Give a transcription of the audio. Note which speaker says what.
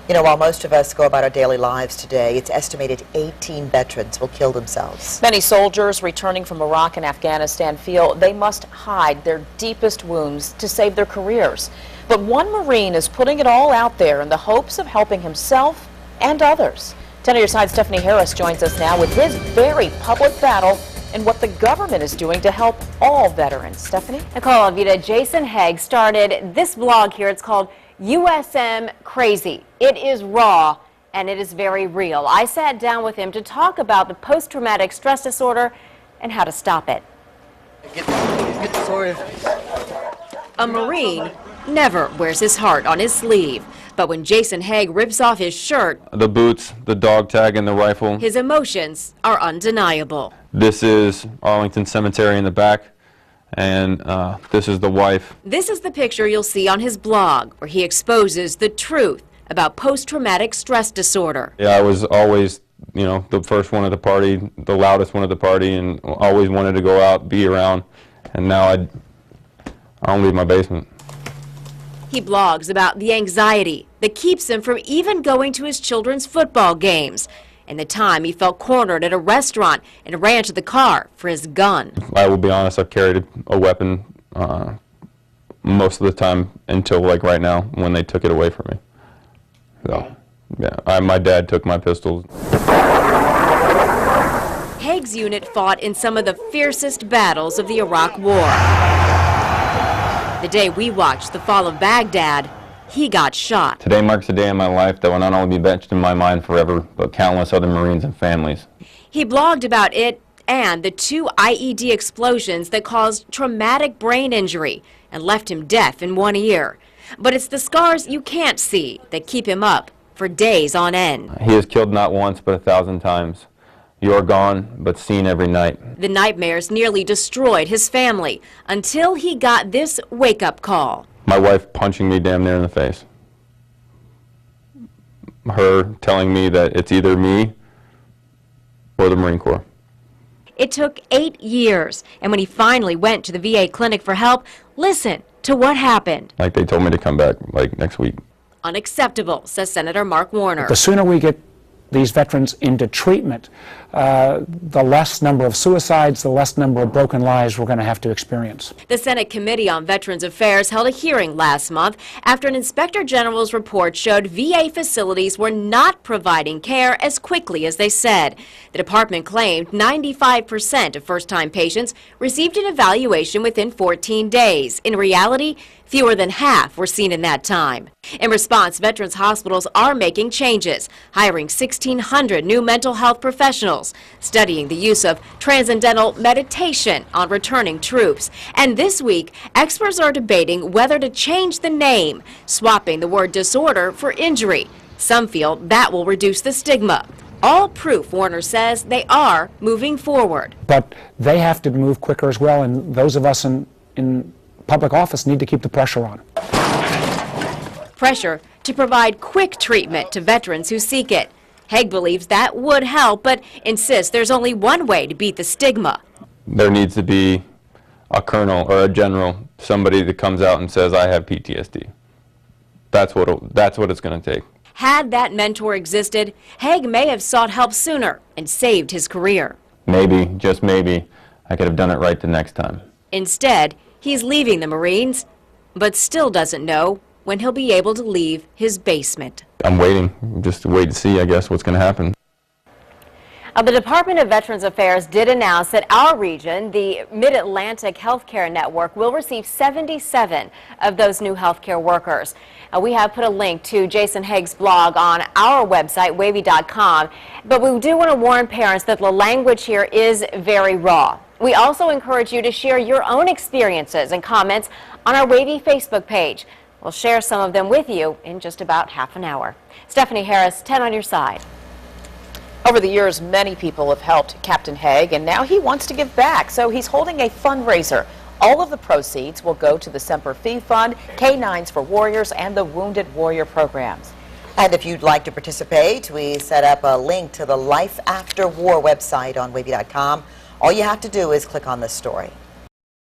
Speaker 1: You know, while most of us go about our daily lives today, it's estimated 18 veterans will kill themselves.
Speaker 2: Many soldiers returning from Iraq and Afghanistan feel they must hide their deepest wounds to save their careers. But one Marine is putting it all out there in the hopes of helping himself and others. 10 on your side, Stephanie Harris joins us now with his very public battle and what the government is doing to help all veterans. Stephanie?
Speaker 3: Nicole, Alvita, Jason Haig started this blog here. It's called USM Crazy. It is raw and it is very real. I sat down with him to talk about the post-traumatic stress disorder and how to stop it.
Speaker 4: Get the sword.
Speaker 3: A Marine never wears his heart on his sleeve. But when Jason Haig rips off his shirt,
Speaker 5: the boots, the dog tag, and the rifle,
Speaker 3: his emotions are undeniable.
Speaker 5: This is Arlington Cemetery in the back, and this is the wife.
Speaker 3: This is the picture you'll see on his blog, where he exposes the truth about post-traumatic stress disorder.
Speaker 5: Yeah, I was always, you know, the first one at the party, the loudest one at the party, and always wanted to go out, be around, and now I don't leave my basement.
Speaker 3: He blogs about the anxiety that keeps him from even going to his children's football games, and the time he felt cornered at a restaurant and ran to the car for his gun.
Speaker 5: I will be honest, I've carried a weapon most of the time until like right now when they took it away from me. So, yeah, my dad took my pistols.
Speaker 3: Haig's unit fought in some of the fiercest battles of the Iraq War. The day we watched the fall of Baghdad, he got shot.
Speaker 5: Today marks a day in my life that will not only be etched in my mind forever, but countless other Marines and families.
Speaker 3: He blogged about it and the 2 IED explosions that caused traumatic brain injury and left him deaf in one ear. But it's the scars you can't see that keep him up for days on end.
Speaker 5: He is killed not once, but 1,000 times. You're gone, but seen every night.
Speaker 3: The nightmares nearly destroyed his family until he got this wake-up call.
Speaker 5: My wife punching me damn near in the face. Her telling me that it's either me or the Marine Corps.
Speaker 3: It took 8 years, and when he finally went to the VA clinic for help, listen to what happened.
Speaker 5: Like they told me to come back like next week.
Speaker 3: Unacceptable, says Senator Mark Warner.
Speaker 6: The sooner we get these veterans into treatment, the less number of suicides, the less number of broken lives we're going to have to experience.
Speaker 3: The Senate Committee on Veterans Affairs held a hearing last month after an Inspector General's report showed VA facilities were not providing care as quickly as they said. The department claimed 95% of first-time patients received an evaluation within 14 days. In reality, fewer than half were seen in that time. In response, veterans hospitals are making changes, hiring 1,600 new mental health professionals, studying the use of transcendental meditation on returning troops. And this week, experts are debating whether to change the name, swapping the word disorder for injury. Some feel that will reduce the stigma. All proof, Warner says, they are moving forward.
Speaker 6: But they have to move quicker as well, and those of us in public office need to keep the pressure on.
Speaker 3: Pressure to provide quick treatment to veterans who seek it. Haig believes that would help, but insists there's only one way to beat the stigma.
Speaker 5: There needs to be a colonel or a general, somebody that comes out and says, I have PTSD. That's what it's going to take.
Speaker 3: Had that mentor existed, Haig may have sought help sooner and saved his career.
Speaker 5: Maybe, just maybe, I could have done it right the next time.
Speaker 3: Instead, he's leaving the Marines, but still doesn't know when he'll be able to leave his basement.
Speaker 5: I'm waiting, just to wait to see, I guess, what's going to happen.
Speaker 3: The Department of Veterans Affairs did announce that our region, the Mid-Atlantic Healthcare Network, will receive 77 of those new healthcare workers. We have put a link to Jason Haig's blog on our website, WAVY.com, but we do want to warn parents that the language here is very raw. We also encourage you to share your own experiences and comments on our WAVY Facebook page. We'll share some of them with you in just about half an hour. Stephanie Harris, 10 on your side.
Speaker 2: Over the years, many people have helped Captain Haig, and now he wants to give back, so he's holding a fundraiser. All of the proceeds will go to the Semper Fi Fund, K9s for Warriors, and the Wounded Warrior programs.
Speaker 1: And if you'd like to participate, we set up a link to the Life After War website on WAVY.com. All you have to do is click on this story.